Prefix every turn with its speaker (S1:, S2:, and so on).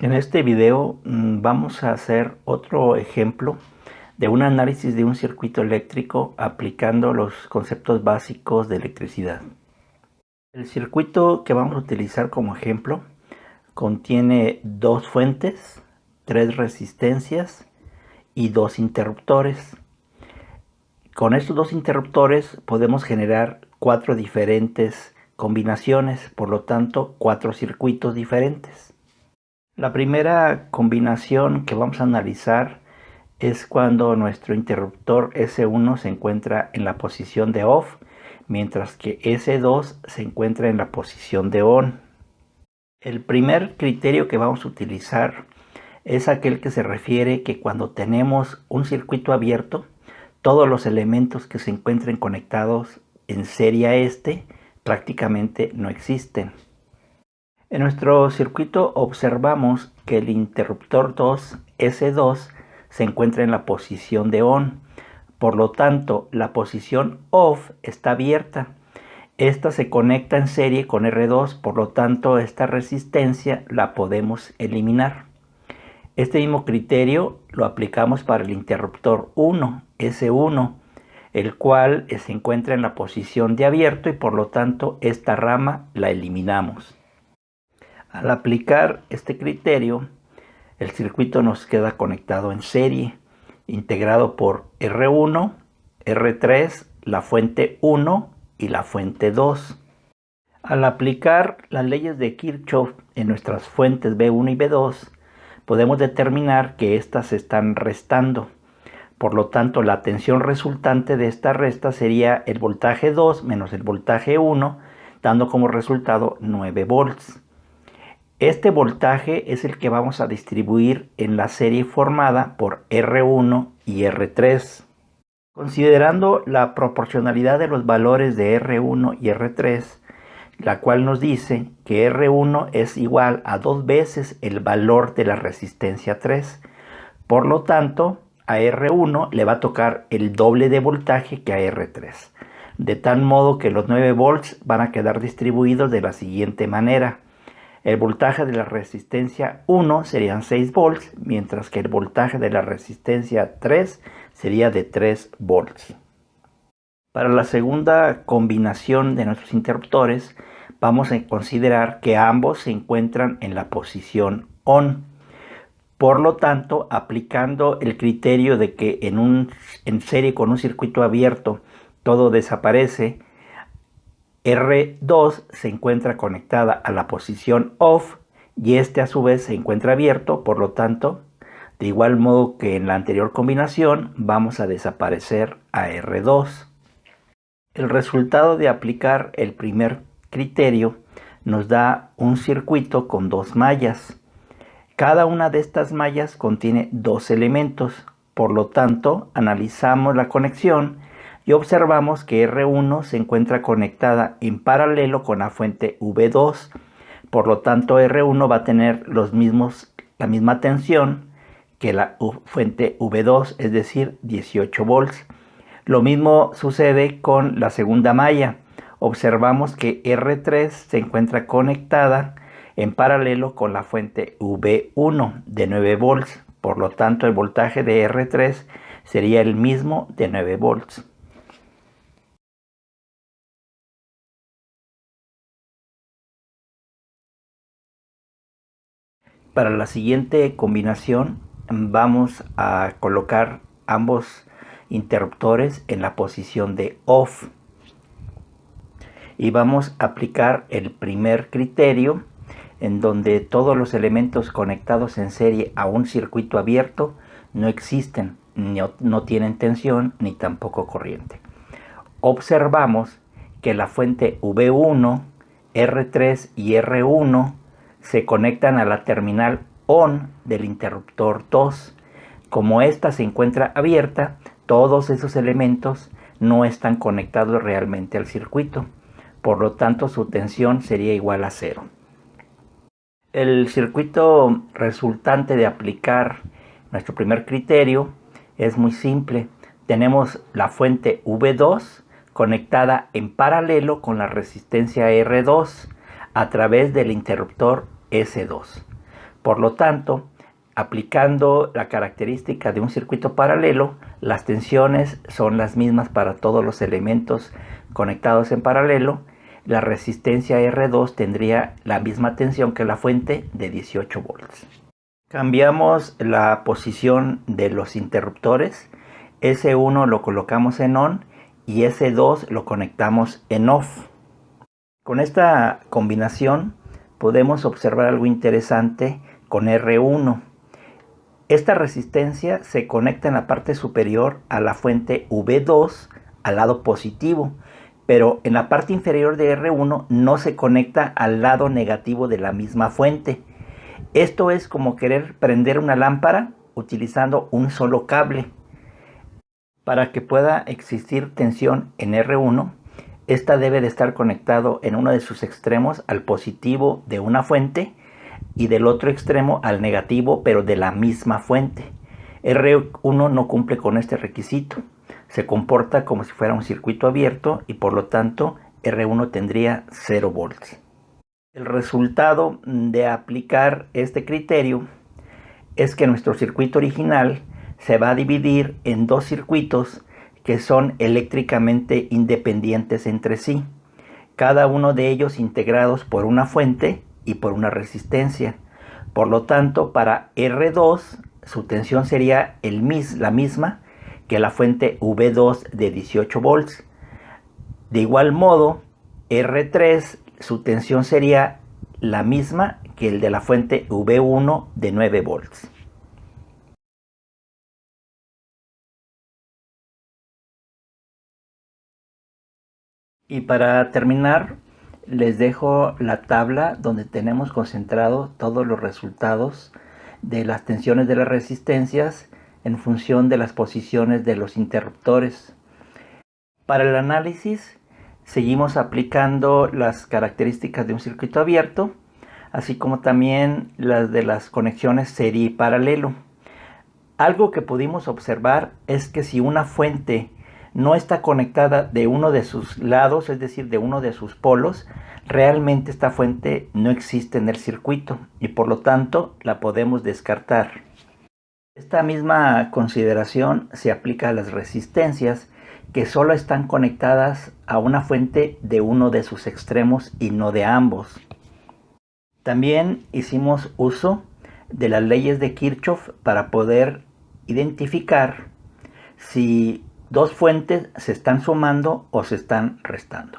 S1: En este video vamos a hacer otro ejemplo de un análisis de un circuito eléctrico aplicando los conceptos básicos de electricidad. El circuito que vamos a utilizar como ejemplo contiene dos fuentes, tres resistencias y dos interruptores. Con estos dos interruptores podemos generar cuatro diferentes combinaciones, por lo tanto, cuatro circuitos diferentes. La primera combinación que vamos a analizar es cuando nuestro interruptor S1 se encuentra en la posición de off, mientras que S2 se encuentra en la posición de on. El primer criterio que vamos a utilizar es aquel que se refiere que cuando tenemos un circuito abierto, todos los elementos que se encuentren conectados en serie a este prácticamente no existen. En nuestro circuito observamos que el interruptor 2, S2, se encuentra en la posición de on. Por lo tanto, la posición off está abierta. Esta se conecta en serie con R2, por lo tanto, esta resistencia la podemos eliminar. Este mismo criterio lo aplicamos para el interruptor 1, S1, el cual se encuentra en la posición de abierto y por lo tanto esta rama la eliminamos. Al aplicar este criterio, el circuito nos queda conectado en serie, integrado por R1, R3, la fuente 1 y la fuente 2. Al aplicar las leyes de Kirchhoff en nuestras fuentes B1 y B2, podemos determinar que éstas se están restando. Por lo tanto, la tensión resultante de esta resta sería el voltaje 2 menos el voltaje 1, dando como resultado 9 volts. Este voltaje es el que vamos a distribuir en la serie formada por R1 y R3. Considerando la proporcionalidad de los valores de R1 y R3, la cual nos dice que R1 es igual a 2 veces el valor de la resistencia 3. Por lo tanto, a R1 le va a tocar el doble de voltaje que a R3. De tal modo que los 9 volts van a quedar distribuidos de la siguiente manera. El voltaje de la resistencia 1 serían 6 volts, mientras que el voltaje de la resistencia 3 sería de 3 volts. Para la segunda combinación de nuestros interruptores, vamos a considerar que ambos se encuentran en la posición on. Por lo tanto, aplicando el criterio de que en serie con un circuito abierto todo desaparece, R2 se encuentra conectada a la posición off y este a su vez se encuentra abierto, por lo tanto, de igual modo que en la anterior combinación, vamos a desaparecer a R2. El resultado de aplicar el primer criterio nos da un circuito con dos mallas. Cada una de estas mallas contiene dos elementos, por lo tanto, analizamos la conexión y observamos que R1 se encuentra conectada en paralelo con la fuente V2. Por lo tanto, R1 va a tener la misma tensión que la fuente V2, es decir, 18 volts. Lo mismo sucede con la segunda malla. Observamos que R3 se encuentra conectada en paralelo con la fuente V1 de 9 volts. Por lo tanto, el voltaje de R3 sería el mismo de 9 volts. Para la siguiente combinación vamos a colocar ambos interruptores en la posición de off y vamos a aplicar el primer criterio en donde todos los elementos conectados en serie a un circuito abierto no existen, no tienen tensión ni tampoco corriente. Observamos que la fuente V1, R3 y R1 se conectan a la terminal on del interruptor 2. Como esta se encuentra abierta, todos esos elementos no están conectados realmente al circuito. Por lo tanto, su tensión sería igual a 0. El circuito resultante de aplicar nuestro primer criterio es muy simple. Tenemos la fuente V2 conectada en paralelo con la resistencia R2 a través del interruptor S2. Por lo tanto, aplicando la característica de un circuito paralelo, las tensiones son las mismas para todos los elementos conectados en paralelo. La resistencia R2 tendría la misma tensión que la fuente de 18 volts. Cambiamos la posición de los interruptores. S1 lo colocamos en on y S2 lo conectamos en off. Con esta combinación podemos observar algo interesante con R1. Esta resistencia se conecta en la parte superior a la fuente V2 al lado positivo, pero en la parte inferior de R1 no se conecta al lado negativo de la misma fuente. Esto es como querer prender una lámpara utilizando un solo cable. Para que pueda existir tensión en R1, esta debe de estar conectado en uno de sus extremos al positivo de una fuente y del otro extremo al negativo, pero de la misma fuente. R1 no cumple con este requisito. Se comporta como si fuera un circuito abierto y por lo tanto R1 tendría 0 volts. El resultado de aplicar este criterio es que nuestro circuito original se va a dividir en dos circuitos que son eléctricamente independientes entre sí, cada uno de ellos integrados por una fuente y por una resistencia. Por lo tanto, para R2 su tensión sería la misma que la fuente V2 de 18 volts. De igual modo, R3 su tensión sería la misma que el de la fuente V1 de 9 volts. Y para terminar, les dejo la tabla donde tenemos concentrado todos los resultados de las tensiones de las resistencias en función de las posiciones de los interruptores. Para el análisis, seguimos aplicando las características de un circuito abierto, así como también las de las conexiones serie y paralelo. Algo que pudimos observar es que si una fuente no está conectada de uno de sus lados, es decir, de uno de sus polos, realmente esta fuente no existe en el circuito y por lo tanto la podemos descartar. Esta misma consideración se aplica a las resistencias que solo están conectadas a una fuente de uno de sus extremos y no de ambos. También hicimos uso de las leyes de Kirchhoff para poder identificar si dos fuentes se están sumando o se están restando.